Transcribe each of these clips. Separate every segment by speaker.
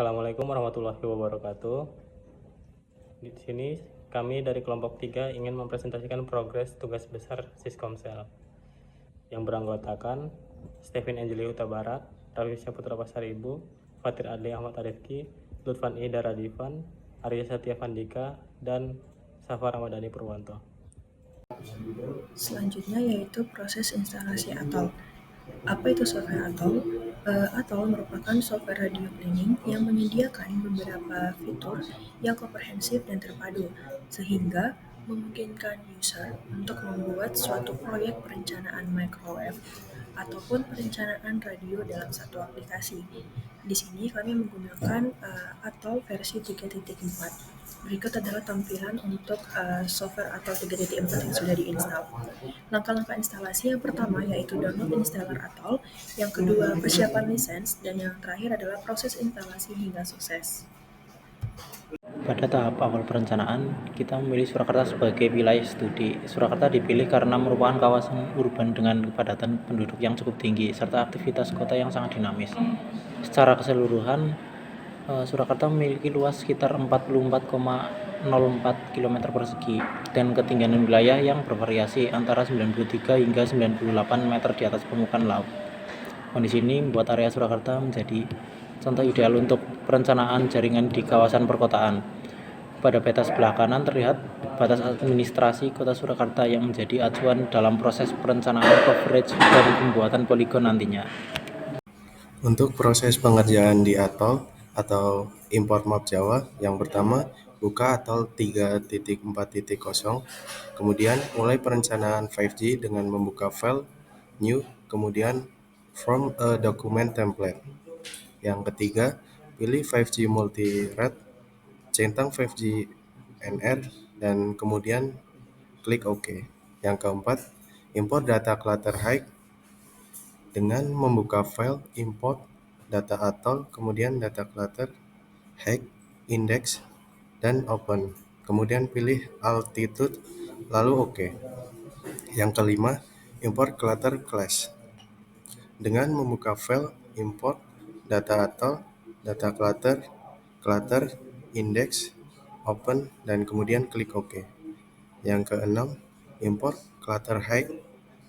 Speaker 1: Assalamualaikum warahmatullahi wabarakatuh. Di sini kami dari kelompok 3 ingin mempresentasikan progres tugas besar Siskomsel yang beranggotakan Stephen Angeli Huta Barat, Raffi Putra Pasaribu, Fatir Adli Ahmad Arifki, Lutfan Ida Radivan, Arya Satya Vandika, dan Safa Ramadhani Purwanto.
Speaker 2: Selanjutnya yaitu proses instalasi Atoll. Apa itu software Atoll? Atoll merupakan software radio cleaning yang menyediakan beberapa fitur yang komprehensif dan terpadu, sehingga memungkinkan user untuk membuat suatu proyek perencanaan microwave ataupun perencanaan radio dalam satu aplikasi. Di sini kami menggunakan Atoll versi 3.4. Berikut adalah tampilan untuk software Atoll 3.4 yang sudah diinstal. Langkah-langkah instalasi yang pertama yaitu download installer Atoll, yang kedua persiapan lisens, dan yang terakhir adalah proses instalasi hingga sukses.
Speaker 3: Pada tahap awal perencanaan, kita memilih Surakarta sebagai wilayah studi. Surakarta dipilih karena merupakan kawasan urban dengan kepadatan penduduk yang cukup tinggi, serta aktivitas kota yang sangat dinamis. Secara keseluruhan, Surakarta memiliki luas sekitar 44,04 km persegi dan ketinggian wilayah yang bervariasi antara 93 hingga 98 meter di atas permukaan laut. Kondisi ini membuat area Surakarta menjadi contoh ideal untuk perencanaan jaringan di kawasan perkotaan. Pada peta sebelah kanan terlihat batas administrasi Kota Surakarta yang menjadi acuan dalam proses perencanaan coverage dan pembuatan poligon nantinya.
Speaker 4: Untuk proses pengerjaan di Atoll atau import map Jawa, yang pertama buka Atoll 3.4.0, kemudian mulai perencanaan 5G dengan membuka file new, kemudian from a document template. Yang ketiga, pilih 5G multi-rate, centang 5G NR, dan kemudian klik OK. Yang keempat, import data clutter height dengan membuka file import data Atoll, kemudian data clutter, height, index, dan open. Kemudian pilih altitude, lalu OK. Yang kelima, import clutter class. Dengan membuka file import data Atoll, data clutter, clutter, index, open, dan kemudian klik OK. Yang keenam, import clutter height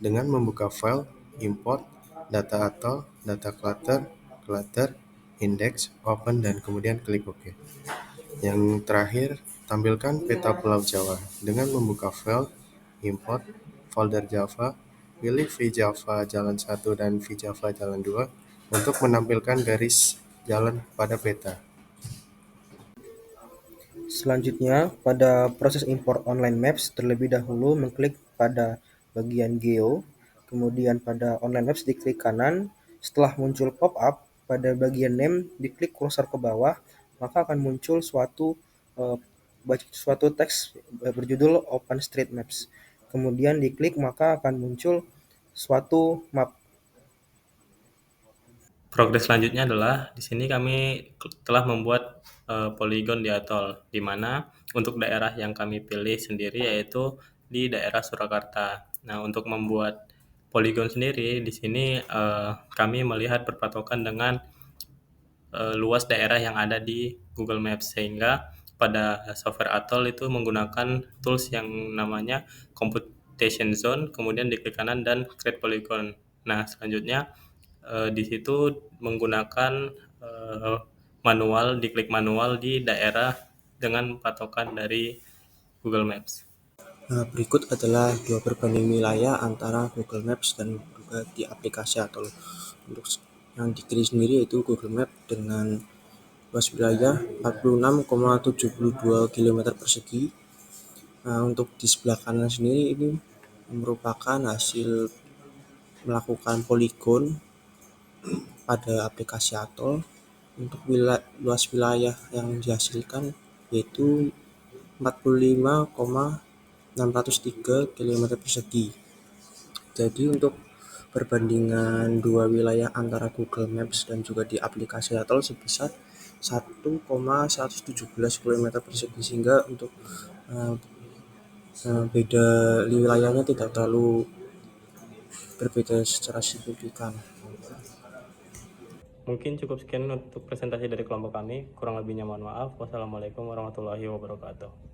Speaker 4: dengan membuka file import data Atoll, data clutter, clutter, index, open, dan kemudian klik OK. Yang terakhir, tampilkan peta Pulau Jawa dengan membuka file import folder Java, pilih VJava Jalan 1 dan VJava Jalan 2 untuk menampilkan garis jalan pada peta.
Speaker 5: Selanjutnya, pada proses import online maps, terlebih dahulu mengklik pada bagian Geo, kemudian pada online maps diklik kanan. Setelah muncul pop-up, pada bagian name diklik kursor ke bawah, maka akan muncul suatu teks berjudul OpenStreetMaps. Kemudian diklik maka akan muncul suatu map.
Speaker 1: Progres selanjutnya adalah di sini kami telah membuat poligon di Atoll, di mana untuk daerah yang kami pilih sendiri yaitu di daerah Surakarta. Nah, untuk membuat poligon sendiri di sini kami melihat berpatokan dengan luas daerah yang ada di Google Maps, sehingga pada software Atoll itu menggunakan tools yang namanya Computation Zone, kemudian diklik kanan dan Create Polygon. Nah, selanjutnya di situ menggunakan diklik manual di daerah dengan patokan dari Google Maps.
Speaker 5: Berikut adalah dua perbanding wilayah antara Google Maps dan juga di aplikasi atau untuk yang di kiri sendiri yaitu Google Maps dengan luas wilayah 46,72 km persegi. Untuk di sebelah kanan sendiri ini merupakan hasil melakukan poligon pada aplikasi Atoll. Untuk luas wilayah yang dihasilkan yaitu 45,603 km persegi. Jadi untuk perbandingan dua wilayah antara Google Maps dan juga di aplikasi Atoll sebesar 1,117 km persegi, sehingga untuk beda wilayahnya tidak terlalu berbeda secara signifikan.
Speaker 1: Mungkin cukup sekian untuk presentasi dari kelompok kami. Kurang lebihnya mohon maaf. Wassalamualaikum warahmatullahi wabarakatuh.